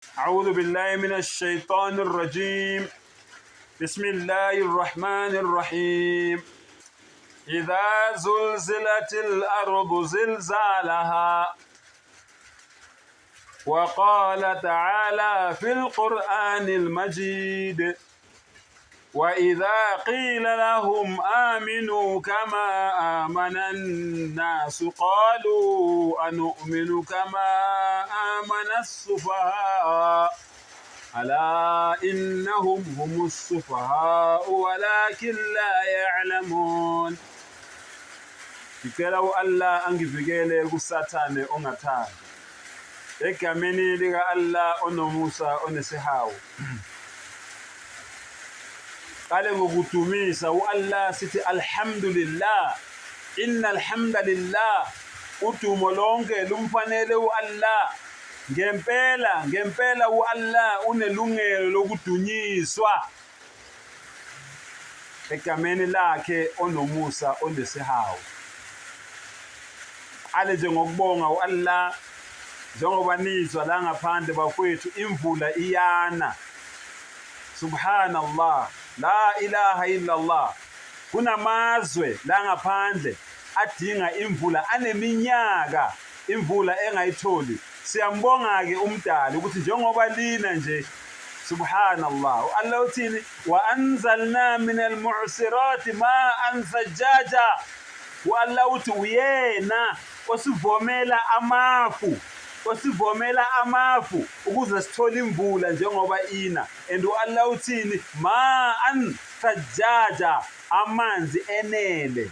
أعوذ بالله من الشيطان الرجيم. بسم الله الرحمن الرحيم. إذا زلزلت الأرض زلزالها وقال تعالى في القرآن المجيد وإذا قيل لهم آمنوا كما آمن الناس قالوا أنؤمن كما آمن السفهاء ألا إنهم هم السفهاء ولكن لا يعلمون. Ngicela u-Allah angivikele kusathane ongathandi egameni lika Allah onomusa onesihawu. Qale ngokudumisa u-Allah sithi alhamdulillah, innal hamdalillah, udumo lonke lumfanele u-Allah. Ngempela u-Allah unelungelo lokudunyiswa egameni lakhe onomusa onesihawu. Ale njengokubonga u-Allah njengoba nizwa la ngaphandle bafowethu imvula iyana. Subhanallah, la ilaha illallah. Kunamazwe la ngaphandle adinga imvula aneminyaka imvula engayitholi. Siyambonga ke umdali ukuthi njengoba lina nje, subhanallah, Allah uthini wa anzalna minal mu'sirati ma'an sajjaja. Allah uthi uyena osivomela amafu ukuze sithole imvula njengoba ina. And Allah uthini ma'an sajjaja, amanzi enele.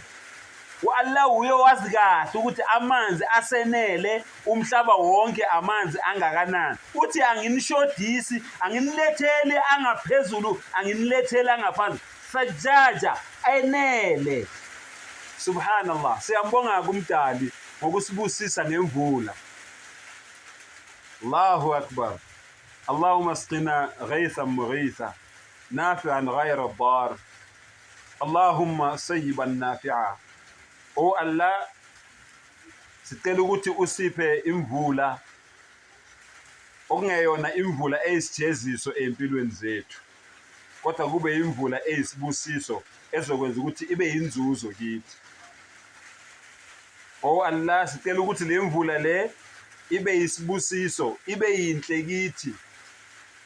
Allah uye wazi kahle ukuthi amanzi asenele umhlaba wonke amanzi angakanani. Uthi anginishodisi, anginilethele angaphezulu, anginilethele angaphansi. Sajjaja, enele. Subhanallah, siyambonga kumdali ngokusibusisa ngemvula. Allahu akbar. Allahumma asqina ghaythan mughitha nafi'an ghayra dar. Allahumma sayyiban nafi'a. O Allah, sicela ukuthi usiphe imvula okungeyona imvula eyisijeziso empilweni zethu, kodwa kube imvula eyisibusiso ezokwenza ukuthi ibe yinzuzo kithi. O Allah, sicela ukuthi le mvula le ibe yisibusiso, ibe yinhle kithi,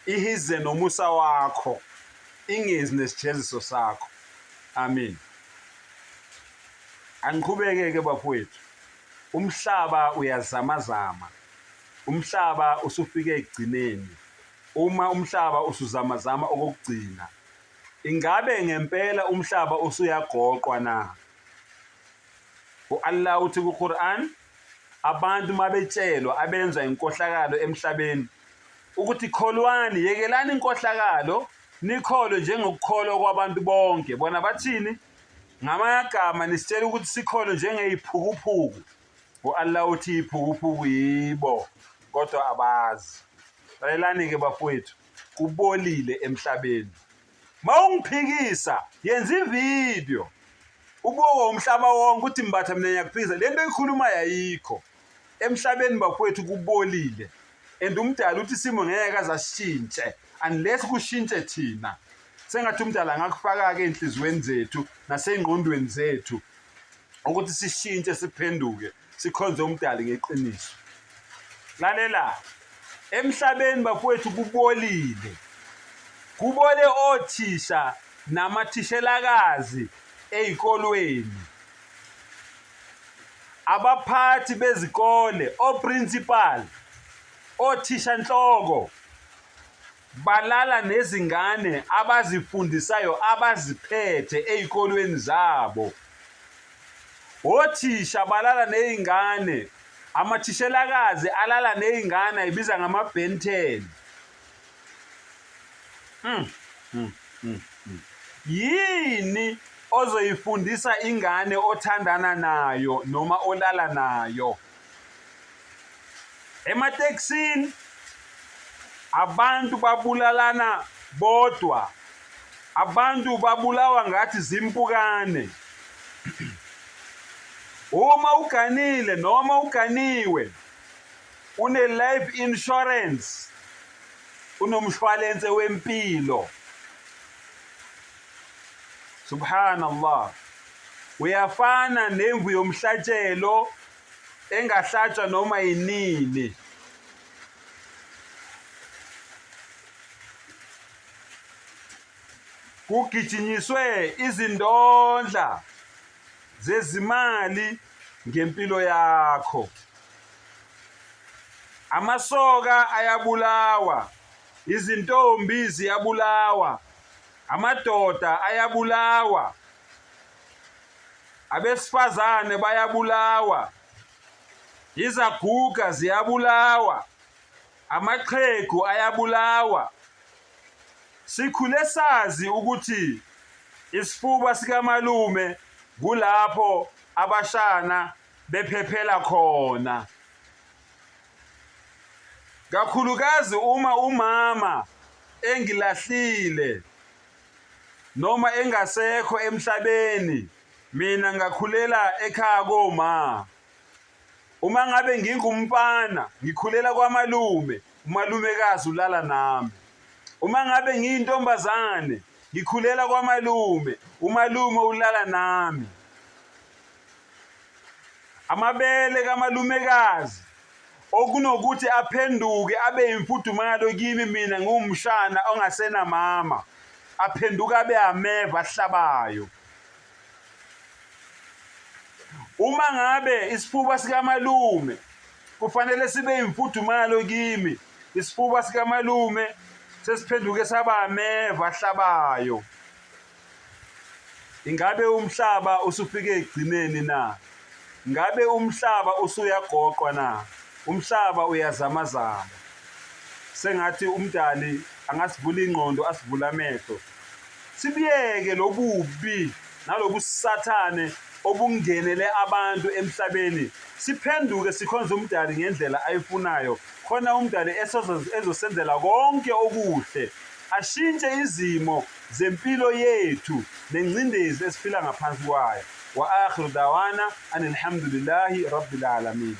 ihize nomusa wakho, ingezi nesijeziso sakho. Amen. Angiqhubeke ke bafowethu. Umhlaba uyazamazama. Umhlaba usufike ekugcineni. Uma umhlaba usuzamazama okugcina, ingabe ngempela umhlaba usuyagoqwa na? U-Allah uthi ku-Quran, abantu mabetshelwa abenza inkohlakalo emhlabeni ukuthi kholwani, yekelani inkohlakalo nikholwe njengokukholwa kwabantu bonke. Bona bathini? Ngamagama nisitshela ukuthi sikholwe njengeyiphukuphuku. U-Allah uthi iphukuphuku yibo kodwa abazi. Lalelani ke bafowethu, kubolile emhlabeni. Mawungiphikisa yenza ivideo ubuke umhlaba wonke ukuthi mbatha mina ngiyakuphikisa. Lento ekhuluma yayikho emhlabeni bafowethu, kubolile. And umdala uthi isimo ngeke azashintshe unless kushintshe thina. Sengathi umdala ngakufaka ke enhlizweni zethu nasengqondweni zethu ukuthi sishintshe, siphenduke, sikhonze umdali ngeqiniso. Lalela, emhlabeni bafowethu kubolile. Kubole othisha namathishelakazi ezikolweni, abaphathi bezikole, oprincipal, othisha nhloko balala nezingane abazifundisayo abaziphethe ezikolweni zabo. Othisha balala nezingane, amathishelakazi alala nezingane ibiza ngama-Ben10. Yini ozoyifundisa ingane othandana nayo noma olala nayo? Emateksini abantu babulalana bodwa, abantu babulawa ngathi zimpukane. Uma uganile noma uganiwe une life insurance, unomshwalense wempilo. Subhanallah. Uyafana nemvu yomhlatshelo engahlatshwa noma yinini. Kugijinyiswe izindodla zezimali ngempilo yakho. Amasoka ayabulawa, izintombi ziyabulawa, amadoda ayabulawa, abesifazane bayabulawa, izaguga ziyabulawa, amaqhegu ayabulawa. Sikhule sazi ukuthi isifuba sikamalume kulapho abashana bephephela khona. Kakhulukazi uma umama engilahlile noma engasekho emhlabeni, mina ngakhulela ekhaya koma. Uma ngabe ngingumfana ngikhulela kwamalume, umalumekazi ulala nami. Uma ngabe ngiyintombazane ngikhulela kwamalume, umalume ulala nami. Amabele kamalumekazi okunokuthi aphenduke abe imfudumalo kimi mina ngumshana ongasena mama, aphenduka abe ameva ahlabayo. Uma ngabe isifuba sikamalume kufanele sibe imfudumalo kimi, isifuba sikamalume sesiphenduke saba ameva ahlabayo. Ingabe umhlaba usufike egcineni na? Ngabe umhlaba usuyagoqwa na? Umhlaba uyazamazama. Sengathi umdali angasivula ingqondo, asivula amehlo. Sibiyeke lobubi nalobu sathane obungenele abantu emhlabeni. Siphenduke sikhonze umdali ngendlela ayifunayo. Khona umdali ezosenzela konke okuhle. Ashintshe izimo zempilo yethu nengcindezi esiphila ngaphansi kwayo. Wa akhiru dawana anilhamdulillahi rabbil alamin.